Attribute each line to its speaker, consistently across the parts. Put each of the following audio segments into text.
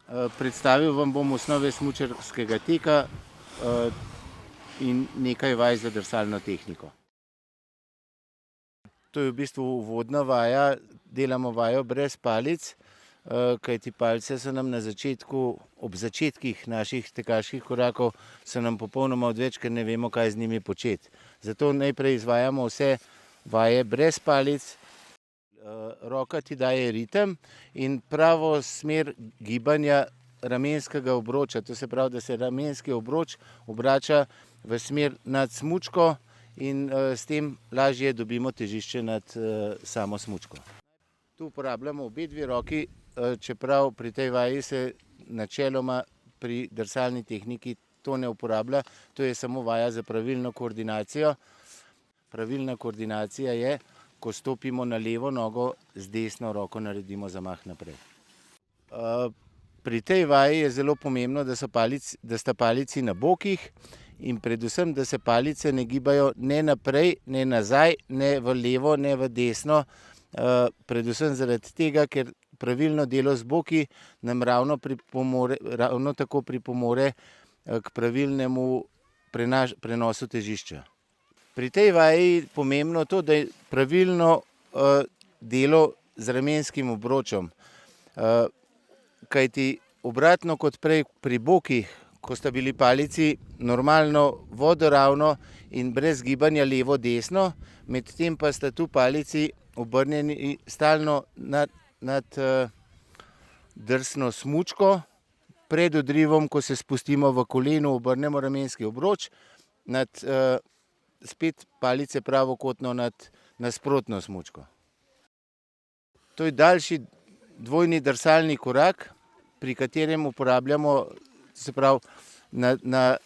Speaker 1: Predstavil vam bom osnove smučarskega teka in nekaj vaj za drsalno tehniko. To je v bistvu uvodna vaja, delamo vajo brez palic, kajti palice so nam na začetku, ob začetkih naših tekaških korakov, so nam popolnoma odveč, ker ne vemo, kaj z njimi početi. Zato najprej izvajamo vse vaje brez palic. Roka ti daje ritem in pravo smer gibanja ramenskega obroča. To se pravi, da se ramenski obroč obrača v smer nad smučko in s tem lažje dobimo težišče nad samo smučko. Tu uporabljamo obe dve roki, čeprav pri tej vaji se načeloma pri drsalni tehniki to ne uporablja. To je samo vaja za pravilno koordinacijo. Pravilna koordinacija je, ko stopimo na levo nogo, z desno roko naredimo zamah naprej. Pri tej vaji je zelo pomembno, da sta palici na bokih in predvsem, da se palice ne gibajo ne naprej, ne nazaj, ne v levo, ne v desno. Predvsem zaradi tega, ker pravilno delo z boki nam ravno tako pripomore k pravilnemu prenosu težišča. Pri tej vaji je pomembno to, da je pravilno delo z ramenskim obročem. Kajti obratno kot prej pri bokih, ko sta bili palici normalno vodoravno in brez gibanja levo-desno, medtem pa sta tu palici obrnjeni stalno nad drsno smučko. Pred odrivom, ko se spustimo v kolenu, obrnemo ramenski obroč, spet palice pravokotno nad nasprotno smučko. To je daljši dvojni drsalni korak, pri katerem uporabljamo, se pravi, na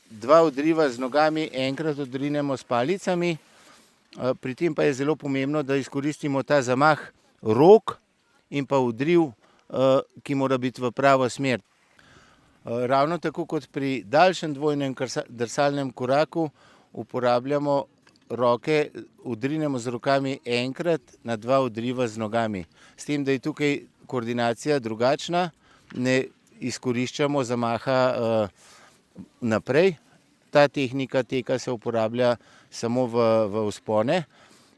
Speaker 1: dva odriva z nogami enkrat odrinemo s palicami. Pri tem pa je zelo pomembno, da izkoristimo ta zamah rok in pa odriv, ki mora biti v pravo smer. Ravno tako kot pri daljšem dvojnem drsalnem koraku uporabljamo roke, odrinemo z rokami enkrat na dva odriva z nogami. S tem, da je tukaj koordinacija drugačna, ne izkoriščamo zamaha naprej. Ta tehnika teka se uporablja samo v vzpone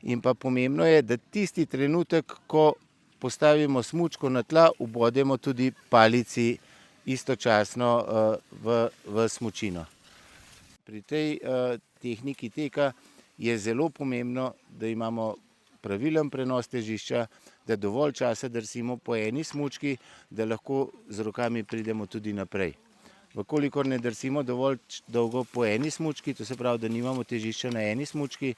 Speaker 1: in pa pomembno je, da tisti trenutek, ko postavimo smučko na tla, ubodemo tudi palici istočasno v smučino. Pri tej tehniki teka je zelo pomembno, da imamo pravilen prenos težišča, da dovolj časa drsimo po eni smučki, da lahko z rokami pridemo tudi naprej. Vkolikor ne drsimo dovolj dolgo po eni smučki, to se pravi, da nimamo težišča na eni smučki,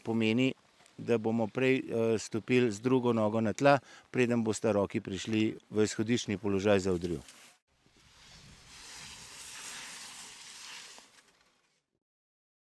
Speaker 1: pomeni, da bomo prej stopili z drugo nogo na tla, preden bosta roki prišli v izhodiščni položaj za odriv.